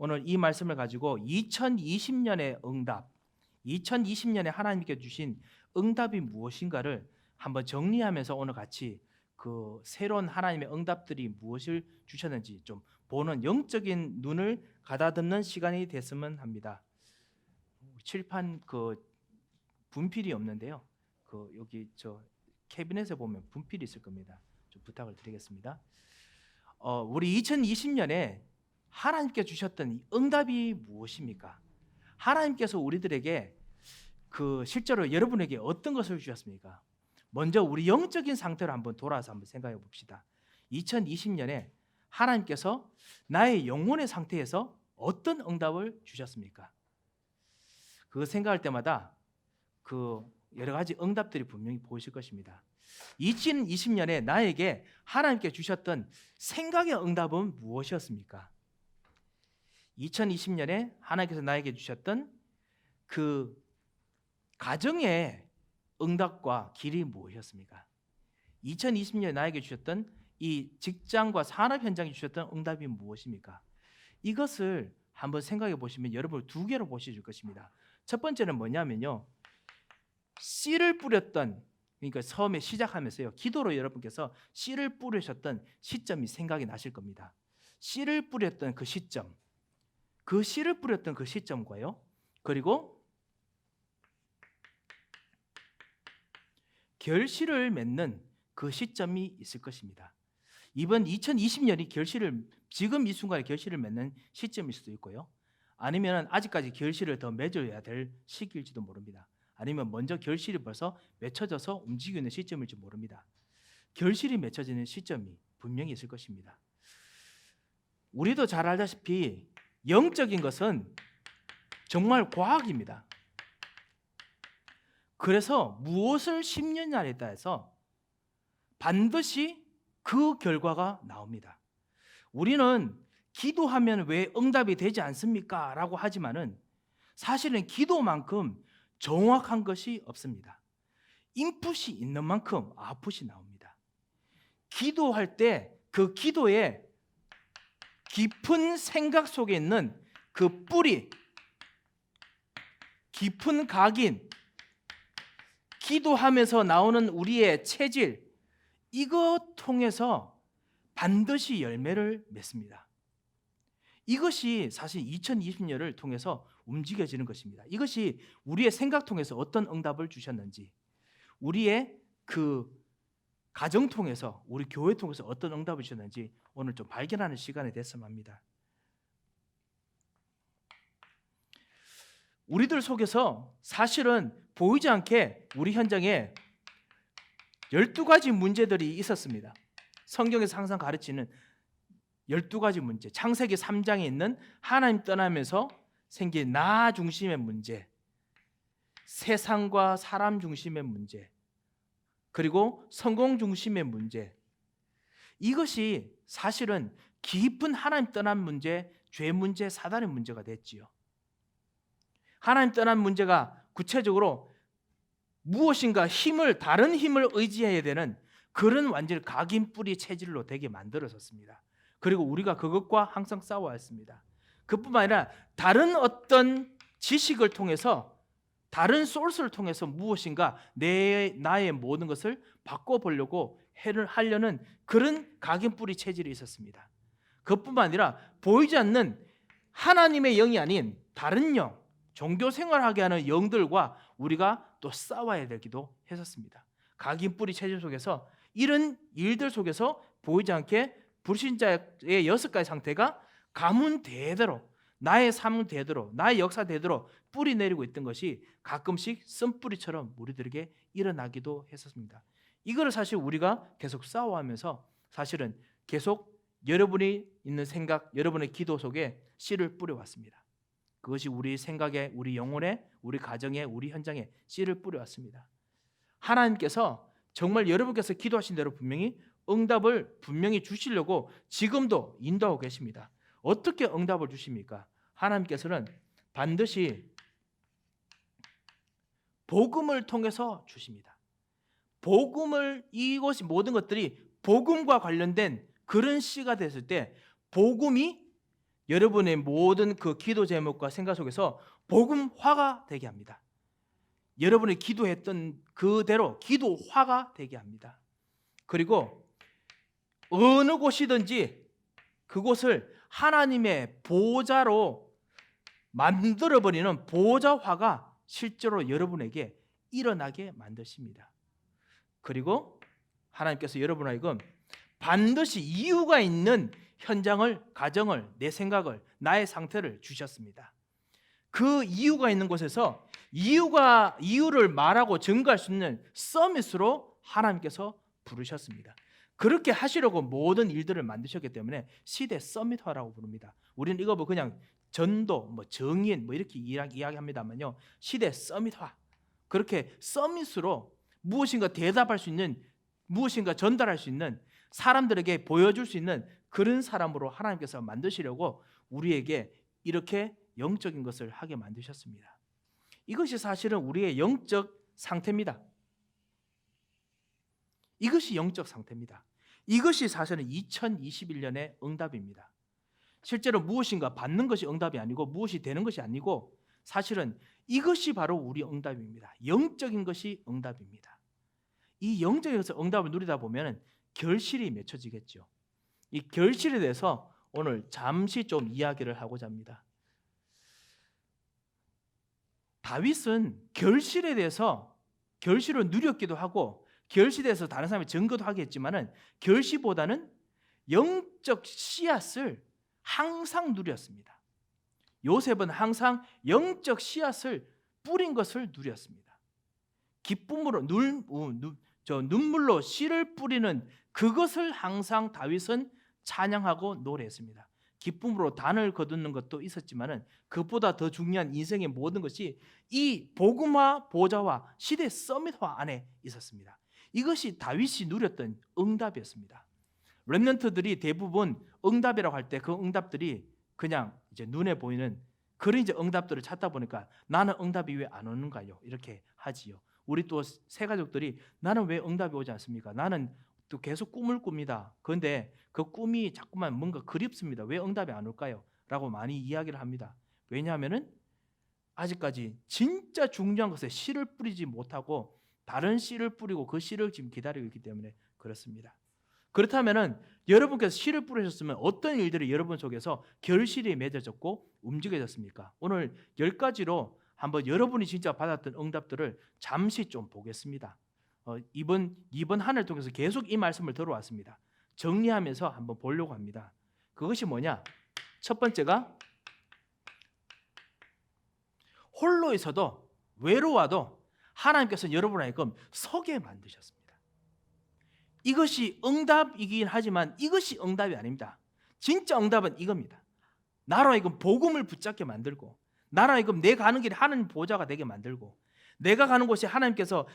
오늘 이 말씀을 가지고 2020년의 응답, 2020년에 하나님께 주신 응답이 무엇인가를 한번 정리하면서 오늘 같이 그 새로운 하나님의 응답들이 무엇을 주셨는지 좀 보는 영적인 눈을 가다듬는 시간이 됐으면 합니다. 칠판 그 분필이 없는데요. 그 여기 저 캐비넷에 보면 분필이 있을 겁니다. 좀 부탁을 드리겠습니다. 우리 2020년에 하나님께 주셨던 이 응답이 무엇입니까? 하나님께서 우리들에게 그 실제로 여러분에게 어떤 것을 주셨습니까? 먼저 우리 영적인 상태로 한번 돌아서 한번 생각해 봅시다. 2020년에 하나님께서 나의 영혼의 상태에서 어떤 응답을 주셨습니까? 그거 생각할 때마다 그 여러 가지 응답들이 분명히 보이실 것입니다. 2020년에 나에게 하나님께 주셨던 생각의 응답은 무엇이었습니까? 2020년에 하나님께서 나에게 주셨던 그 가정의 응답과 길이 무엇이었습니까? 2020년에 나에게 주셨던 이 직장과 산업 현장에 주셨던 응답이 무엇입니까? 이것을 한번 생각해 보시면 여러분 두 개로 보실 것입니다. 첫 번째는 뭐냐면요, 씨를 뿌렸던, 그러니까 처음에 시작하면서요, 기도로 여러분께서 씨를 뿌리셨던 시점이 생각이 나실 겁니다. 씨를 뿌렸던 그 시점, 그 씨를 뿌렸던 그 시점과요, 그리고 결실을 맺는 그 시점이 있을 것입니다. 이번 2020년이 결실을, 지금 이 순간에 결실을 맺는 시점일 수도 있고요, 아니면 아직까지 결실을 더 맺어야 될 시기일지도 모릅니다. 아니면 먼저 결실이 벌써 맺혀져서 움직이고 있는 시점일지 모릅니다. 결실이 맺혀지는 시점이 분명히 있을 것입니다. 우리도 잘 알다시피 영적인 것은 정말 과학입니다. 그래서 무엇을 심느냐에 따라서 반드시 그 결과가 나옵니다. 우리는 기도하면 왜 응답이 되지 않습니까? 라고 하지만은 사실은 기도만큼 정확한 것이 없습니다. 인풋이 있는 만큼 아웃풋이 나옵니다. 기도할 때 그 기도의 깊은 생각 속에 있는 그 뿌리, 깊은 각인, 기도하면서 나오는 우리의 체질, 이것 통해서 반드시 열매를 맺습니다. 이것이 사실 2020년을 통해서 움직여지는 것입니다. 이것이 우리의 생각 통해서 어떤 응답을 주셨는지, 우리의 그 가정 통해서, 우리 교회 통해서 어떤 응답을 주셨는지 오늘 좀 발견하는 시간이 됐으면 합니다. 우리들 속에서 사실은 보이지 않게 우리 현장에 12가지 문제들이 있었습니다. 성경에서 항상 가르치는 12가지 문제, 창세기 3장에 있는 하나님 떠나면서 생긴 나 중심의 문제, 세상과 사람 중심의 문제, 그리고 성공 중심의 문제, 이것이 사실은 깊은 하나님 떠난 문제, 죄 문제, 사단의 문제가 됐지요. 하나님 떠난 문제가 구체적으로 무엇인가 힘을, 다른 힘을 의지해야 되는 그런 완전히 각인 뿌리 체질로 되게 만들어졌습니다. 그리고 우리가 그것과 항상 싸워왔습니다. 그뿐만 아니라 다른 어떤 지식을 통해서, 다른 소스를 통해서 무엇인가 나의 모든 것을 바꿔보려고 하려는 그런 각인 뿌리 체질이 있었습니다. 그뿐만 아니라 보이지 않는 하나님의 영이 아닌 다른 영, 종교 생활하게 하는 영들과 우리가 또 싸워야 되기도 했었습니다. 각인 뿌리 체질 속에서 이런 일들 속에서 보이지 않게 불신자의 6가지 상태가 가문대대로, 나의 삶대대로, 나의 역사대대로 뿌리 내리고 있던 것이 가끔씩 쓴뿌리처럼 우리들에게 일어나기도 했었습니다. 이거를 사실 우리가 계속 싸워하면서 사실은 계속 여러분이 있는 생각, 여러분의 기도 속에 씨를 뿌려왔습니다. 그것이 우리 생각에, 우리 영혼에, 우리 가정에, 우리 현장에 씨를 뿌려왔습니다. 하나님께서 정말 여러분께서 기도하신 대로 분명히 응답을 분명히 주시려고 지금도 인도하고 계십니다. 어떻게 응답을 주십니까? 하나님께서는 반드시 복음을 통해서 주십니다. 복음을, 이것이 모든 것들이 복음과 관련된 그런 씨가 됐을 때 복음이 여러분의 모든 그 기도 제목과 생각 속에서 복음화가 되게 합니다. 여러분이 기도했던 그대로 기도화가 되게 합니다. 그리고 어느 곳이든지 그곳을 하나님의 보좌로 만들어버리는 보좌화가 실제로 여러분에게 일어나게 만드십니다. 그리고 하나님께서 여러분 하여금 반드시 이유가 있는 현장을, 가정을, 내 생각을, 나의 상태를 주셨습니다. 그 이유가 있는 곳에서 이유를 말하고 증거할 수 있는 서밋으로 하나님께서 부르셨습니다. 그렇게 하시려고 모든 일들을 만드셨기 때문에 시대 서밋화라고 부릅니다. 우리는 이거 뭐 그냥 전도, 정인 이렇게 이야기합니다만요. 시대 서밋화. 그렇게 서밋으로 무엇인가 대답할 수 있는, 무엇인가 전달할 수 있는, 사람들에게 보여줄 수 있는 그런 사람으로 하나님께서 만드시려고 우리에게 이렇게 영적인 것을 하게 만드셨습니다. 이것이 사실은 우리의 영적 상태입니다. 이것이 영적 상태입니다. 이것이 사실은 2021년의 응답입니다. 실제로 무엇인가 받는 것이 응답이 아니고 무엇이 되는 것이 아니고 사실은 이것이 바로 우리 응답입니다. 영적인 것이 응답입니다. 이 영적인 것을 응답을 누리다 보면 결실이 맺혀지겠죠. 이 결실에 대해서 오늘 잠시 좀 이야기를 하고자 합니다. 다윗은 결실에 대해서 결실을 누렸기도 하고 결실에 대해서 다른 사람이 증거도 하겠지만은 결실보다는 영적 씨앗을 항상 누렸습니다. 요셉은 항상 영적 씨앗을 뿌린 것을 누렸습니다. 기쁨으로 눈물로 씨를 뿌리는 그것을 항상 다윗은 찬양하고 노래했습니다. 기쁨으로 단을 거두는 것도 있었지만은 그것보다 더 중요한 인생의 모든 것이 이 복음화 보좌와 시대 서밋화 안에 있었습니다. 이것이 다윗이 누렸던 응답이었습니다. 렘넌트들이 대부분 응답이라고 할 때 그 응답들이 그냥 이제 눈에 보이는 그런 이제 응답들을 찾다 보니까 나는 응답이 왜 안 오는가요? 이렇게 하지요. 우리 또 새 가족들이 나는 왜 응답이 오지 않습니까? 나는 또 계속 꿈을 꿉니다. 그런데 그 꿈이 자꾸만 뭔가 그립습니다. 왜 응답이 안 올까요? 라고 많이 이야기를 합니다. 왜냐하면은 아직까지 진짜 중요한 것에 씨를 뿌리지 못하고 다른 씨를 뿌리고 그 씨를 지금 기다리고 있기 때문에 그렇습니다. 그렇다면은 여러분께서 씨를 뿌리셨으면 어떤 일들이 여러분 속에서 결실이 맺어졌고 움직여졌습니까? 오늘 10가지로 한번 여러분이 진짜 받았던 응답들을 잠시 좀 보겠습니다. 이번 한 해를 통해서 계속 이 말씀을 들어왔습니다. 정리하면서 한번 보려고 합니다. 그것이 뭐냐? 첫 번째가 홀로 있어도 외로워도 하나님께서 여러분 하여금 서게 만드셨습니다. 이것이 응답이긴 하지만 이것이 응답이 아닙니다. 진짜 응답은 이겁니다. 나로 하여금 복음을 붙잡게 만들고 나로 하여금 내 가는 길이 하나님 보좌가 되게 만들고 내가 가는 곳에 하나님께서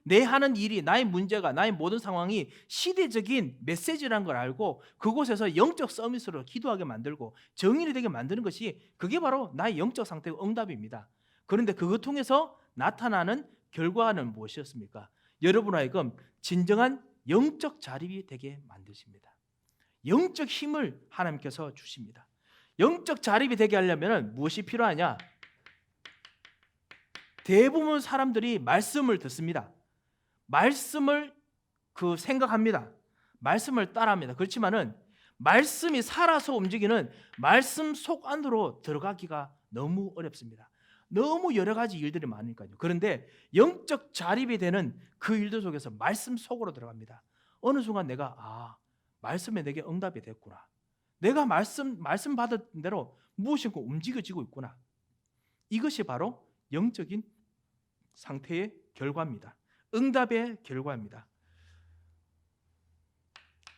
내 하는 일이, 나의 문제가, 나의 모든 상황이 시대적인 메시지라는 걸 알고 그곳에서 영적 서밋으로 기도하게 만들고 정인이 되게 만드는 것이 그게 바로 나의 영적 상태의 응답입니다. 그런데 그것 통해서 나타나는 결과는 무엇이었습니까? 여러분 하여금 진정한 영적 자립이 되게 만드십니다. 영적 힘을 하나님께서 주십니다. 영적 자립이 되게 하려면 무엇이 필요하냐? 대부분 사람들이 말씀을 듣습니다. 말씀을 생각합니다. 말씀을 따라합니다. 그렇지만은 말씀이 살아서 움직이는 말씀 속 안으로 들어가기가 너무 어렵습니다. 너무 여러 가지 일들이 많으니까요. 그런데 영적 자립이 되는 그 일들 속에서 말씀 속으로 들어갑니다. 어느 순간 내가 말씀에 내게 응답이 됐구나. 내가 말씀 받은 대로 무엇인가 움직여지고 있구나. 이것이 바로 영적인 상태의 결과입니다. 응답의 결과입니다.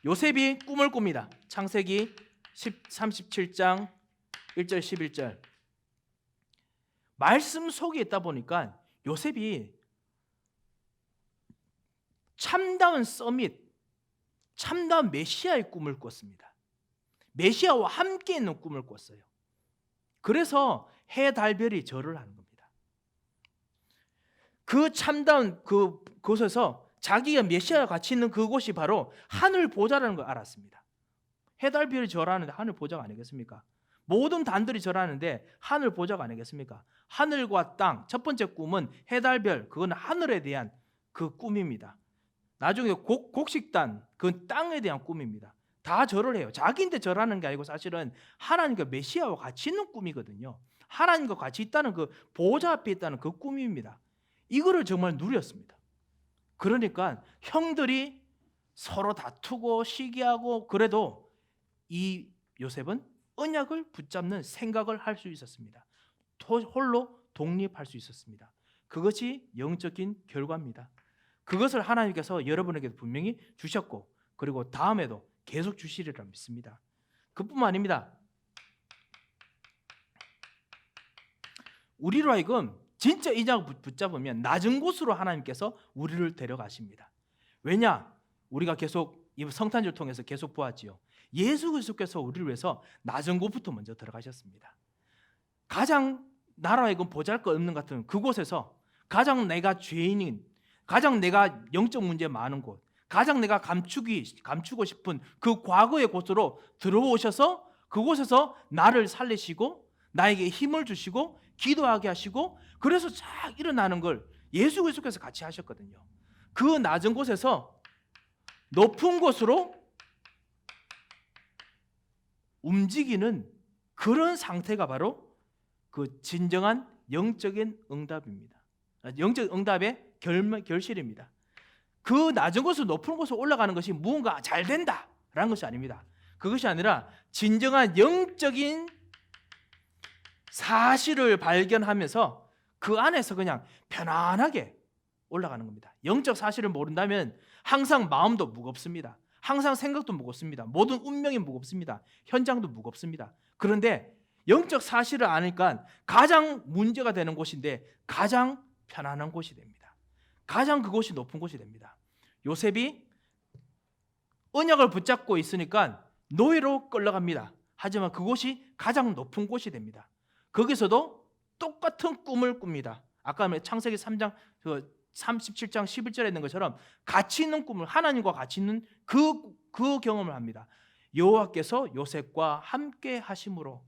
요셉이 꿈을 꿉니다. 창세기 37장 1절 11절. 말씀 속에 있다 보니까 요셉이 참다운 서밋, 참다운 메시아의 꿈을 꿨습니다. 메시아와 함께 있는 꿈을 꿨어요. 그래서 해, 달, 별이 절을 하는 겁니다. 그 참다운 그곳에서 자기가 메시아와 같이 있는 그곳이 바로 하늘 보좌라는 걸 알았습니다. 해, 달, 별이 절하는데 하늘 보좌가 아니겠습니까? 모든 단들이 절하는데 하늘 보좌가 아니겠습니까? 하늘과 땅, 첫 번째 꿈은 해달별, 그건 하늘에 대한 그 꿈입니다. 나중에 곡식단, 그건 땅에 대한 꿈입니다. 다 절을 해요. 자기인데 절하는 게 아니고 사실은 하나님과 메시아와 같이 있는 꿈이거든요. 하나님과 같이 있다는 그 보좌 앞에 있다는 그 꿈입니다. 이거를 정말 누렸습니다. 그러니까 형들이 서로 다투고 시기하고 그래도 이 요셉은 언약을 붙잡는 생각을 할 수 있었습니다. 홀로 독립할 수 있었습니다. 그것이 영적인 결과입니다. 그것을 하나님께서 여러분에게 분명히 주셨고 그리고 다음에도 계속 주시리라 믿습니다. 그뿐만 아닙니다. 우리로 하여금 진짜 이 장을 붙잡으면 낮은 곳으로 하나님께서 우리를 데려가십니다. 왜냐? 우리가 계속 이 성탄절 통해서 계속 보았지요. 예수 그리스도께서 우리를 위해서 낮은 곳부터 먼저 들어가셨습니다. 가장 나라에 보잘것없는 같은 그곳에서 가장 내가 죄인인, 가장 내가 영적 문제 많은 곳, 가장 내가 감추고 싶은 그 과거의 곳으로 들어오셔서 그곳에서 나를 살리시고 나에게 힘을 주시고 기도하게 하시고 그래서 쫙 일어나는 걸 예수 그리스도께서 같이 하셨거든요. 그 낮은 곳에서 높은 곳으로 움직이는 그런 상태가 바로 그 진정한 영적인 응답입니다. 영적 응답의 결실입니다. 그 낮은 곳에서 높은 곳으로 올라가는 것이 무언가 잘 된다라는 것이 아닙니다. 그것이 아니라 진정한 영적인 사실을 발견하면서 그 안에서 그냥 편안하게 올라가는 겁니다. 영적 사실을 모른다면 항상 마음도 무겁습니다. 항상 생각도 무겁습니다. 모든 운명이 무겁습니다. 현장도 무겁습니다. 그런데 영적 사실을 아니까 가장 문제가 되는 곳인데 가장 편안한 곳이 됩니다. 가장 그곳이 높은 곳이 됩니다. 요셉이 언약을 붙잡고 있으니까 노예로 끌려갑니다. 하지만 그곳이 가장 높은 곳이 됩니다. 거기서도 똑같은 꿈을 꿉니다. 아까 창세기 3장 37장 11절에 있는 것처럼 같이 있는 꿈을 하나님과 같이 있는 그 경험을 합니다. 여호와께서 요셉과 함께 하심으로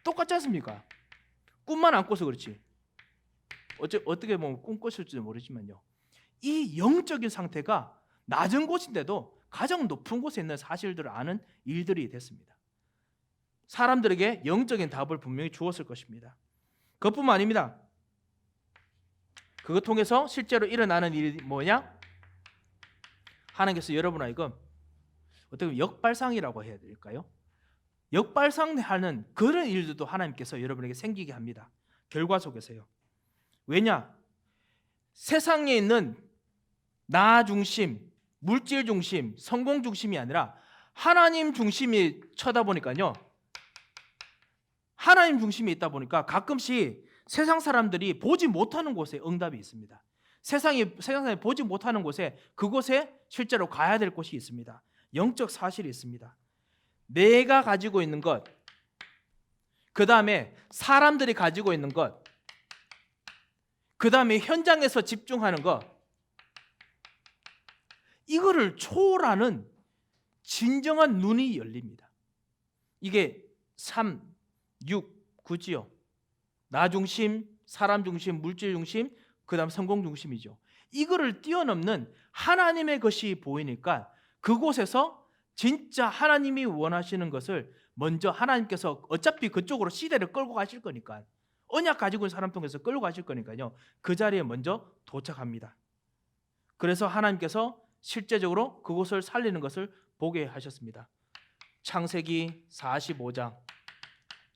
똑같지 않습니까? 꿈만 안 꿔서 그렇지. 어떻게 보면 꿈 꿨을지도 모르지만요. 이 영적인 상태가 낮은 곳인데도 가장 높은 곳에 있는 사실들을 아는 일들이 됐습니다. 사람들에게 영적인 답을 분명히 주었을 것입니다. 그것뿐만 아닙니다. 그것 통해서 실제로 일어나는 일이 뭐냐? 하나님께서 여러분 하여금 어떻게 보면 역발상이라고 해야 될까요? 역발상하는 그런 일들도 하나님께서 여러분에게 생기게 합니다. 결과 속에서요. 왜냐? 세상에 있는 나 중심, 물질 중심, 성공 중심이 아니라 하나님 중심이 쳐다보니까요. 하나님 중심이 있다 보니까 가끔씩 세상 사람들이 보지 못하는 곳에 응답이 있습니다. 세상에 보지 못하는 곳에 그곳에 실제로 가야 될 곳이 있습니다. 영적 사실이 있습니다. 내가 가지고 있는 것, 그 다음에 사람들이 가지고 있는 것, 그 다음에 현장에서 집중하는 것, 이거를 초월하는 진정한 눈이 열립니다. 이게 3, 6, 9지요. 나 중심, 사람 중심, 물질 중심, 그 다음 성공 중심이죠. 이거를 뛰어넘는 하나님의 것이 보이니까 그곳에서 진짜 하나님이 원하시는 것을 먼저 하나님께서 어차피 그쪽으로 시대를 끌고 가실 거니까 언약 가지고 있는 사람 통해서 끌고 가실 거니까요. 그 자리에 먼저 도착합니다. 그래서 하나님께서 실제적으로 그곳을 살리는 것을 보게 하셨습니다. 창세기 45장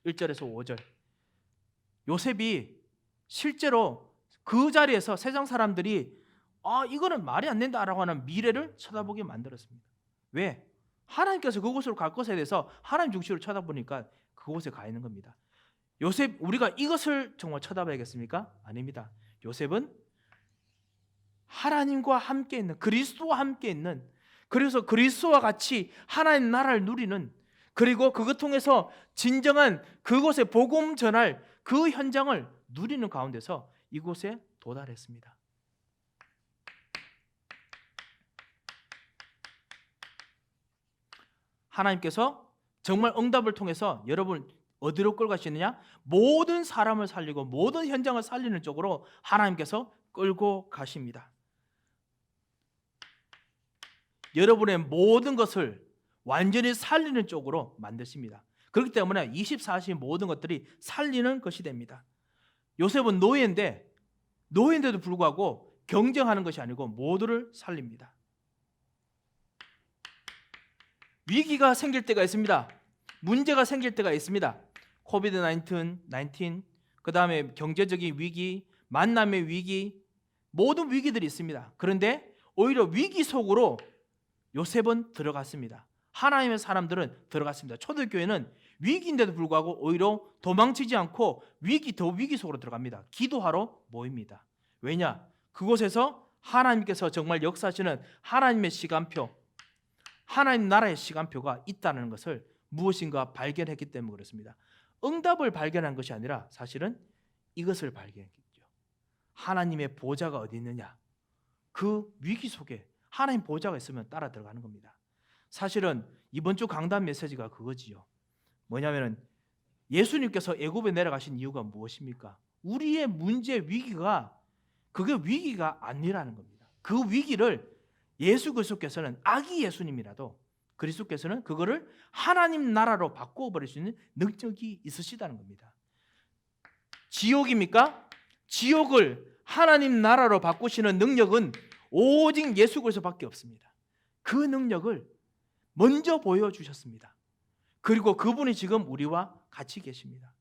1절에서 5절. 요셉이 실제로 그 자리에서 세상 사람들이 이거는 말이 안 된다라고 하는 미래를 쳐다보게 만들었습니다. 왜? 하나님께서 그곳으로 갈 것에 대해서 하나님 중심으로 쳐다보니까 그곳에 가 있는 겁니다. 요셉, 우리가 이것을 정말 쳐다봐야겠습니까? 아닙니다. 요셉은 하나님과 함께 있는, 그리스도와 함께 있는, 그래서 그리스도와 같이 하나님 나라를 누리는, 그리고 그것 통해서 진정한 그곳에 복음 전할 그 현장을 누리는 가운데서 이곳에 도달했습니다. 하나님께서 정말 응답을 통해서 여러분 어디로 끌고 가시느냐? 모든 사람을 살리고 모든 현장을 살리는 쪽으로 하나님께서 끌고 가십니다. 여러분의 모든 것을 완전히 살리는 쪽으로 만드십니다. 그렇기 때문에 24시 모든 것들이 살리는 것이 됩니다. 요셉은 노예인데도 불구하고 경쟁하는 것이 아니고 모두를 살립니다. 위기가 생길 때가 있습니다. 문제가 생길 때가 있습니다. 코비드 19, 그 다음에 경제적인 위기, 만남의 위기, 모든 위기들이 있습니다. 그런데 오히려 위기 속으로 요셉은 들어갔습니다. 하나님의 사람들은 들어갔습니다. 초대교회는 위기인데도 불구하고 오히려 도망치지 않고 더 위기 속으로 들어갑니다. 기도하러 모입니다. 왜냐? 그곳에서 하나님께서 정말 역사하시는 하나님의 시간표, 하나님 나라의 시간표가 있다는 것을 무엇인가 발견했기 때문에 그렇습니다. 응답을 발견한 것이 아니라 사실은 이것을 발견했죠. 하나님의 보좌가 어디 있느냐? 그 위기 속에 하나님 보좌가 있으면 따라 들어가는 겁니다. 사실은 이번 주 강단 메시지가 그거지요. 뭐냐면은 예수님께서 애굽에 내려가신 이유가 무엇입니까? 우리의 문제 위기가 그게 위기가 아니라는 겁니다. 그 위기를 예수 그리스도께서는 아기 예수님이라도 그리스도께서는 그거를 하나님 나라로 바꾸어 버릴 수 있는 능력이 있으시다는 겁니다. 지옥입니까? 지옥을 하나님 나라로 바꾸시는 능력은 오직 예수 그리스도밖에 없습니다. 그 능력을 먼저 보여주셨습니다. 그리고 그분이 지금 우리와 같이 계십니다.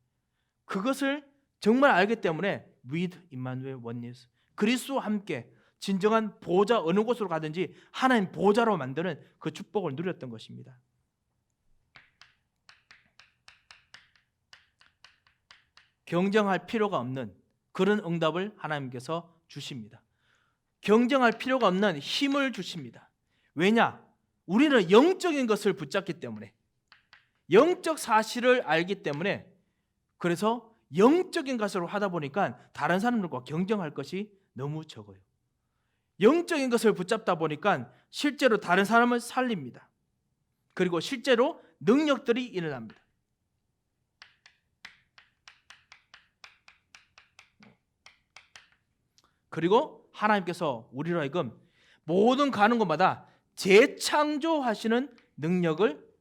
그것을 정말 알기 때문에 with Emmanuel oneness, 그리스도와 함께 진정한 보좌, 어느 곳으로 가든지 하나님 보좌로 만드는 그 축복을 누렸던 것입니다. 경쟁할 필요가 없는 그런 응답을 하나님께서 주십니다. 경쟁할 필요가 없는 힘을 주십니다. 왜냐? 우리는 영적인 것을 붙잡기 때문에, 영적 사실을 알기 때문에, 그래서 영적인 것으로 하다 보니까 다른 사람들과 경쟁할 것이 너무 적어요. 영적인 것을 붙잡다 보니까 실제로 다른 사람을 살립니다. 그리고 실제로 능력들이 일어납니다. 그리고 하나님께서 우리로 하여금 모든 가는 곳마다 재창조하시는 능력을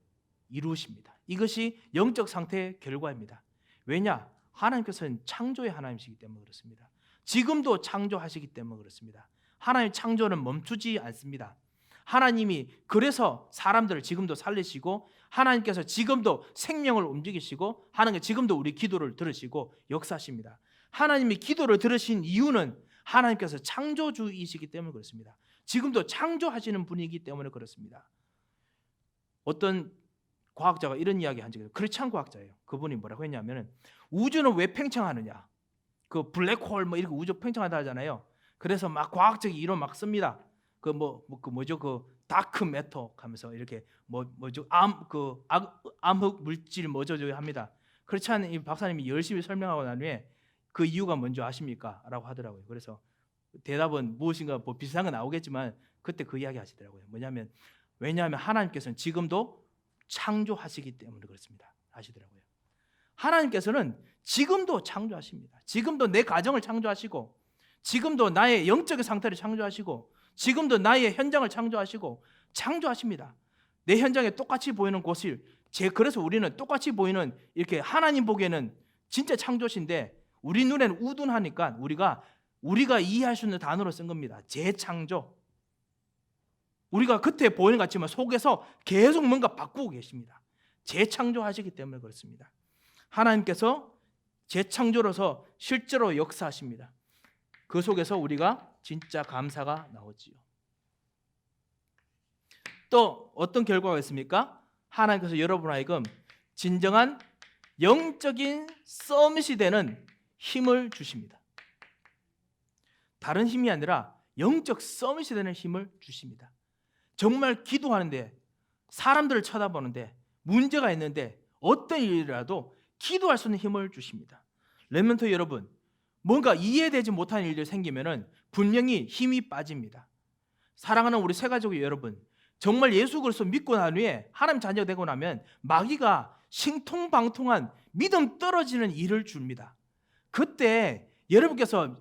이루십니다. 이것이 영적 상태의 결과입니다. 왜냐? 하나님께서는 창조의 하나님이시기 때문에 그렇습니다. 지금도 창조하시기 때문에 그렇습니다. 하나님 창조는 멈추지 않습니다. 하나님이 그래서 사람들을 지금도 살리시고, 하나님께서 지금도 생명을 움직이시고, 하나님 지금도 우리 기도를 들으시고 역사하십니다. 하나님이 기도를 들으신 이유는 하나님께서 창조주이시기 때문에 그렇습니다. 지금도 창조하시는 분이기 때문에 그렇습니다. 어떤 과학자가 이런 이야기 한 적이 있어요. 크리스찬 과학자예요. 그분이 뭐라고 했냐면, 우주는 왜 팽창하느냐, 그 블랙홀 뭐 이렇게 우주 팽창하다 하잖아요. 그래서 막 과학적인 이론 막 씁니다. 그 다크 매터 하면서 이렇게 암흑 물질 합니다. 크리스찬 이 박사님이 열심히 설명하고 난 후에 그 이유가 뭔지 아십니까? 라고 하더라고요. 그래서 대답은 무엇인가 뭐 비슷한 거 나오겠지만 그때 그 이야기 하시더라고요. 왜냐하면 하나님께서는 지금도 창조하시기 때문에 그렇습니다. 하시더라고요. 하나님께서는 지금도 창조하십니다. 지금도 내 가정을 창조하시고, 지금도 나의 영적인 상태를 창조하시고, 지금도 나의 현장을 창조하십니다. 내 현장에 똑같이 보이는 곳을 그래서 우리는 똑같이 보이는, 이렇게 하나님 보기에는 진짜 창조신데 우리 눈에는 우둔하니까 우리가 이해할 수 있는 단어로 쓴 겁니다. 재창조. 우리가 겉에 보이는 것 같지만 속에서 계속 뭔가 바꾸고 계십니다. 재창조하시기 때문에 그렇습니다. 하나님께서 재창조로서 실제로 역사하십니다. 그 속에서 우리가 진짜 감사가 나오지요. 또 어떤 결과가 있습니까? 하나님께서 여러분 하여금 진정한 영적인 서밋이 되는 힘을 주십니다. 다른 힘이 아니라 영적 서밋이 되는 힘을 주십니다. 정말 기도하는데, 사람들을 쳐다보는데, 문제가 있는데 어떤 일이라도 기도할 수 있는 힘을 주십니다. 렘넌트 여러분, 뭔가 이해되지 못하는 일들이 생기면은 분명히 힘이 빠집니다. 사랑하는 우리 새가족 여러분, 정말 예수 그리스도 믿고 난 후에 하나님 자녀가 되고 나면 마귀가 신통방통한 믿음 떨어지는 일을 줍니다. 그때 여러분께서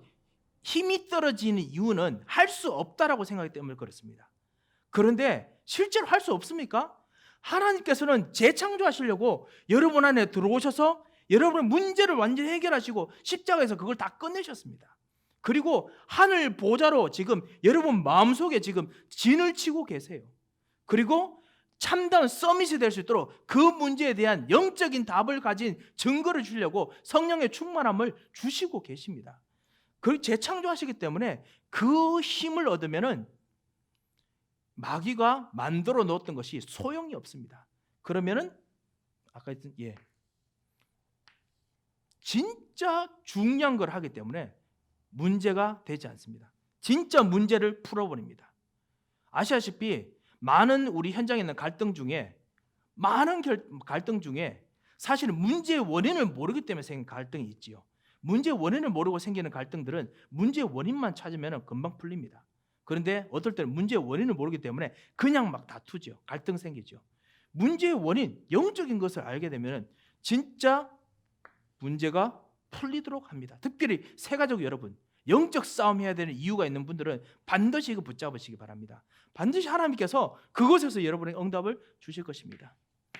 힘이 떨어지는 이유는 할 수 없다라고 생각하기 때문에 그렇습니다. 그런데 실제로 할 수 없습니까? 하나님께서는 재창조하시려고 여러분 안에 들어오셔서 여러분의 문제를 완전히 해결하시고 십자가에서 그걸 다 끝내셨습니다. 그리고 하늘 보좌로 지금 여러분 마음속에 지금 진을 치고 계세요. 그리고 참다운 서밋이 될 수 있도록 그 문제에 대한 영적인 답을 가진 증거를 주려고 성령의 충만함을 주시고 계십니다. 그걸 재창조하시기 때문에 그 힘을 얻으면은 마귀가 만들어 놓았던 것이 소용이 없습니다. 그러면은 아까 했던 진짜 중요한 걸 하기 때문에 문제가 되지 않습니다. 진짜 문제를 풀어버립니다. 아시다시피 많은 우리 현장에 있는 갈등 중에 사실은 문제의 원인을 모르기 때문에 생긴 갈등이 있지요. 문제의 원인을 모르고 생기는 갈등들은 문제의 원인만 찾으면 금방 풀립니다. 그런데 어떨 때는 문제의 원인을 모르기 때문에 그냥 막 다투죠. 갈등 생기죠. 문제의 원인, 영적인 것을 알게 되면 진짜 문제가 풀리도록 합니다. 특별히 새가족 여러분, 영적 싸움 해야 되는 이유가 있는 분들은 반드시 이거 붙잡으시기 바랍니다. 반드시 하나님께서 그곳에서 여러분의 응답을 주실 것입니다.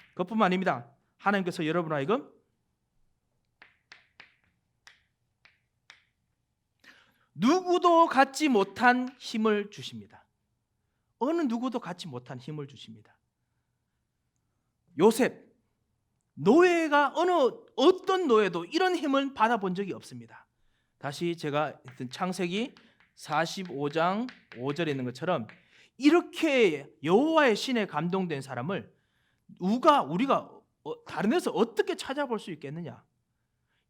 그것뿐만 아닙니다. 하나님께서 여러분 하여금 누구도 갖지 못한 힘을 주십니다. 어느 누구도 갖지 못한 힘을 주십니다. 요셉, 노예가 어떤 노예도 이런 힘을 받아본 적이 없습니다. 다시 제가 했던 창세기 45장 5절에 있는 것처럼 이렇게 여호와의 신에 감동된 사람을 우리가 다른 데서 어떻게 찾아볼 수 있겠느냐?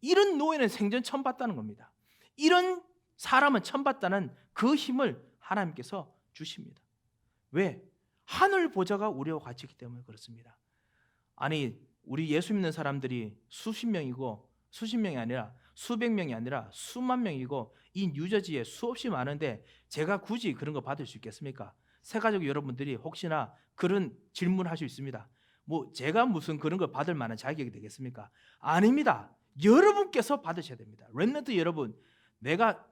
이런 노예는 생전 처음 봤다는 겁니다. 이런 사람은 처음 봤다는 그 힘을 하나님께서 주십니다. 왜? 하늘 보좌가 우리와 같이 있기 때문에 그렇습니다. 아니 우리 예수 믿는 사람들이 수십 명이 아니라 수백 명이 아니라 수만 명이고 이 뉴저지에 수없이 많은데 제가 굳이 그런 거 받을 수 있겠습니까? 새가족 여러분들이 혹시나 그런 질문할 수 있습니다. 제가 무슨 그런 걸 받을 만한 자격이 되겠습니까? 아닙니다. 여러분께서 받으셔야 됩니다. 렘넌트 여러분, 내가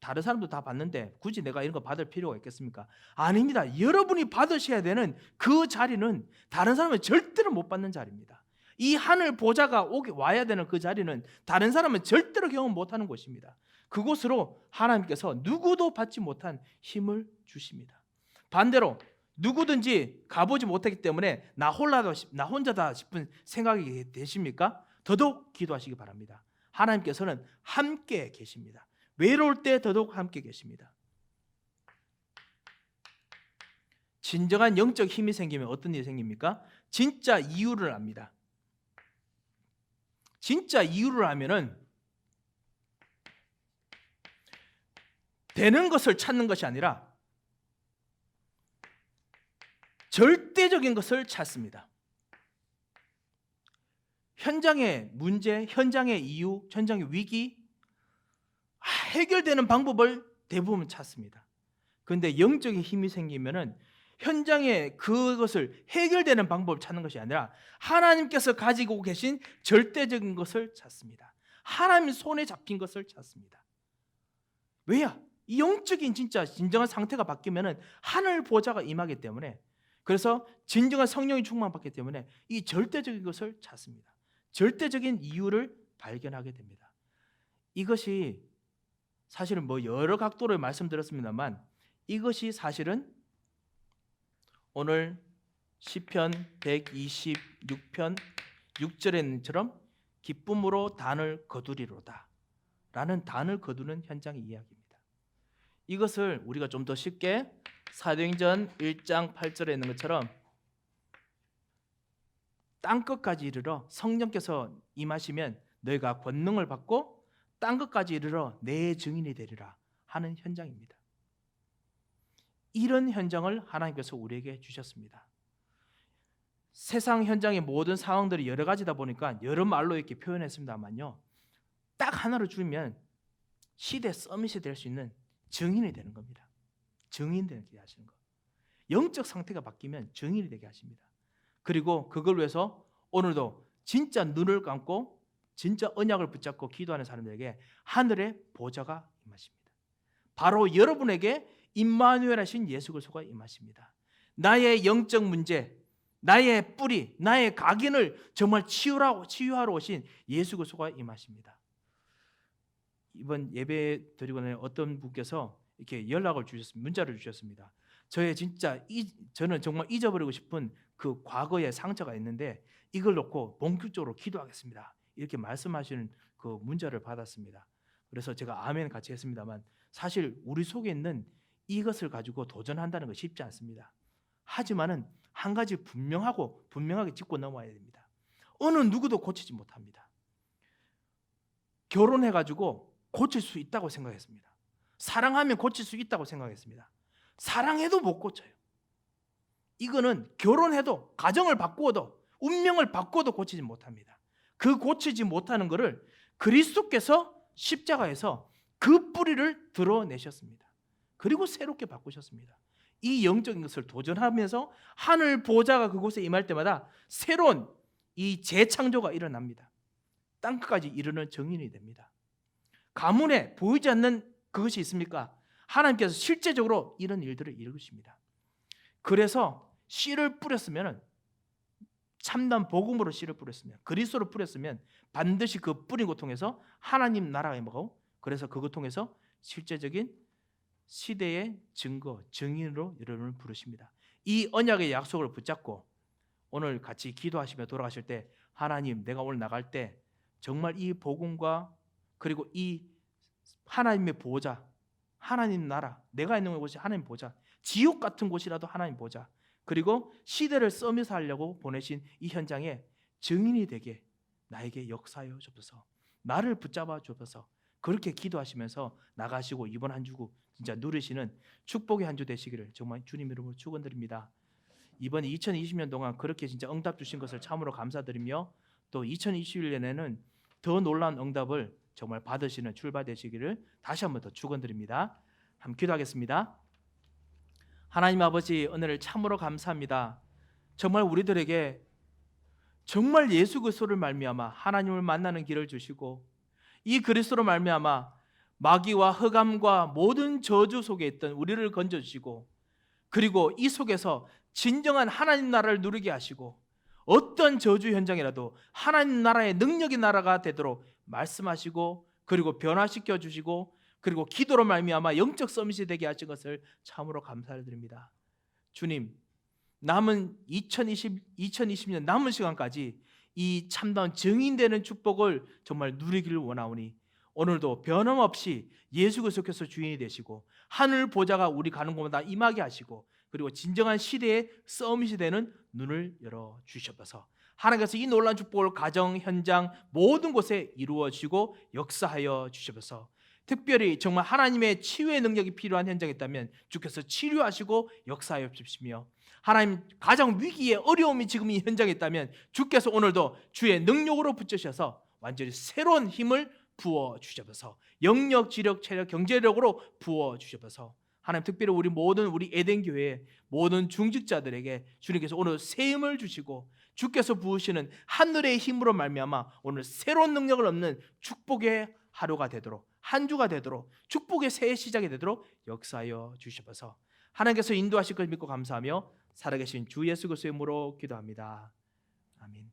다른 사람도 다 받는데 굳이 내가 이런 거 받을 필요가 있겠습니까? 아닙니다. 여러분이 받으셔야 되는 그 자리는 다른 사람은 절대로 못 받는 자리입니다. 이 하늘 보좌가 와야 되는 그 자리는 다른 사람은 절대로 경험 못하는 곳입니다. 그곳으로 하나님께서 누구도 받지 못한 힘을 주십니다. 반대로 누구든지 가보지 못했기 때문에 나 혼자다 싶은 생각이 되십니까? 더더욱 기도하시기 바랍니다. 하나님께서는 함께 계십니다. 외로울 때 더더욱 함께 계십니다. 진정한 영적 힘이 생기면 어떤 일이 생깁니까? 진짜 이유를 압니다. 진짜 이유를 알면은 되는 것을 찾는 것이 아니라 절대적인 것을 찾습니다. 현장의 문제, 현장의 이유, 현장의 위기 해결되는 방법을 대부분 찾습니다. 그런데 영적인 힘이 생기면은 현장에 그것을 해결되는 방법을 찾는 것이 아니라 하나님께서 가지고 계신 절대적인 것을 찾습니다. 하나님 손에 잡힌 것을 찾습니다. 왜야? 이 영적인 진정한 상태가 바뀌면은 하늘 보좌가 임하기 때문에, 그래서 진정한 성령이 충만받기 때문에 이 절대적인 것을 찾습니다. 절대적인 이유를 발견하게 됩니다. 이것이 사실은 여러 각도로 말씀드렸습니다만 이것이 사실은 오늘 시편 126편 6절에처럼 기쁨으로 단을 거두리로다 라는 단을 거두는 현장의 이야기입니다. 이것을 우리가 좀 더 쉽게 사도행전 1장 8절에 있는 것처럼 땅끝까지 이르러 성령께서 임하시면 너희가 권능을 받고 땅끝까지 이르러 내 증인이 되리라 하는 현장입니다. 이런 현장을 하나님께서 우리에게 주셨습니다. 세상 현장의 모든 상황들이 여러 가지다 보니까 여러 말로 이렇게 표현했습니다만요, 딱 하나로 줄이면 시대 서밋이 될 수 있는 증인이 되는 겁니다. 증인 되게 하시는 것. 영적 상태가 바뀌면 증인이 되게 하십니다. 그리고 그걸 위해서 오늘도 진짜 눈을 감고 진짜 언약을 붙잡고 기도하는 사람들에게 하늘의 보좌가 임하십니다. 바로 여러분에게 임마누엘 하신 예수 그리스도가 임하십니다. 나의 영적 문제, 나의 뿌리, 나의 각인을 정말 치유하러 오신 예수 그리스도가 임하십니다. 이번 예배 드리고 난 어떤 분께서 이렇게 연락을 주셨습니다. 문자를 주셨습니다. 저는 정말 잊어버리고 싶은 그 과거의 상처가 있는데 이걸 놓고 본격적으로 기도하겠습니다. 이렇게 말씀하시는 그 문자를 받았습니다. 그래서 제가 아멘 같이 했습니다만 사실 우리 속에 있는 이것을 가지고 도전한다는 거 쉽지 않습니다. 하지만은 한 가지 분명하게 짚고 넘어야 됩니다. 어느 누구도 고치지 못합니다. 결혼해가지고 고칠 수 있다고 생각했습니다. 사랑하면 고칠 수 있다고 생각했습니다. 사랑해도 못 고쳐요. 이거는 결혼해도 가정을 바꾸어도 운명을 바꿔도 고치지 못합니다. 그 고치지 못하는 것을 그리스도께서 십자가에서 그 뿌리를 드러내셨습니다. 그리고 새롭게 바꾸셨습니다. 이 영적인 것을 도전하면서 하늘 보좌가 그곳에 임할 때마다 새로운 이 재창조가 일어납니다. 땅끝까지 이르는 정인이 됩니다. 가문에 보이지 않는 그것이 있습니까? 하나님께서 실제적으로 이런 일들을 이루십니다. 그래서 씨를 뿌렸으면 참담 복음으로 씨를 뿌렸으면 그리스도를 뿌렸으면 반드시 그 뿌린 것 통해서 하나님 나라가 임하고 그래서 그것 통해서 실제적인 시대의 증거, 증인으로 여러분을 부르십니다. 이 언약의 약속을 붙잡고 오늘 같이 기도하시며 돌아가실 때 하나님 내가 오늘 나갈 때 정말 이 복음과 그리고 이 하나님의 보좌, 하나님 나라, 내가 있는 곳이 하나님 보좌, 지옥 같은 곳이라도 하나님 보좌, 그리고 시대를 써면서 하려고 보내신 이 현장에 증인이 되게 나에게 역사하여 주옵소서. 나를 붙잡아 주옵소서. 그렇게 기도하시면서 나가시고 이번 한 주 진짜 누리시는 축복의 한 주 되시기를 정말 주님 이름으로 축원드립니다. 이번 2020년 동안 그렇게 진짜 응답 주신 것을 참으로 감사드리며 또 2021년에는 더 놀라운 응답을 정말 받으시는 출발 되시기를 다시 한번 더 축원드립니다. 함께 기도하겠습니다. 하나님 아버지 은혜를 참으로 감사합니다. 정말 우리들에게 정말 예수 그리스도를 말미암아 하나님을 만나는 길을 주시고 이 그리스도로 말미암아 마귀와 흑암과 모든 저주 속에 있던 우리를 건져주시고 그리고 이 속에서 진정한 하나님 나라를 누리게 하시고 어떤 저주 현장이라도 하나님 나라의 능력의 나라가 되도록 말씀하시고 그리고 변화시켜 주시고 그리고 기도로 말미암아 영적 서밋이 되게 하신 것을 참으로 감사를 드립니다. 주님, 남은 2020년 남은 시간까지 이 참다운 증인되는 축복을 정말 누리기를 원하오니 오늘도 변함없이 예수 그리스도께서 주인이 되시고 하늘 보좌가 우리 가는 곳마다 임하게 하시고 그리고 진정한 시대의 서밋이 되는 눈을 열어 주시옵소서. 하나님께서 이 놀라운 축복을 가정, 현장 모든 곳에 이루어지고 역사하여 주시옵소서. 특별히 정말 하나님의 치유의 능력이 필요한 현장이 있다면 주께서 치료하시고 역사하여 주시며 하나님 가장 위기의 어려움이 지금 이 현장에 있다면 주께서 오늘도 주의 능력으로 붙여셔서 완전히 새로운 힘을 부어 주셔서 영력, 지력, 체력, 경제력으로 부어 주셔서 하나님 특별히 우리 에덴 교회 모든 중직자들에게 주님께서 오늘 새 힘을 주시고 주께서 부으시는 하늘의 힘으로 말미암아 오늘 새로운 능력을 얻는 축복의 하루가 되도록 한 주가 되도록 축복의 새 시작이 되도록 역사하여 주시옵소서. 하나님께서 인도하실 것 믿고 감사하며 살아계신 주 예수 그리스도의 이름으로 기도합니다. 아멘.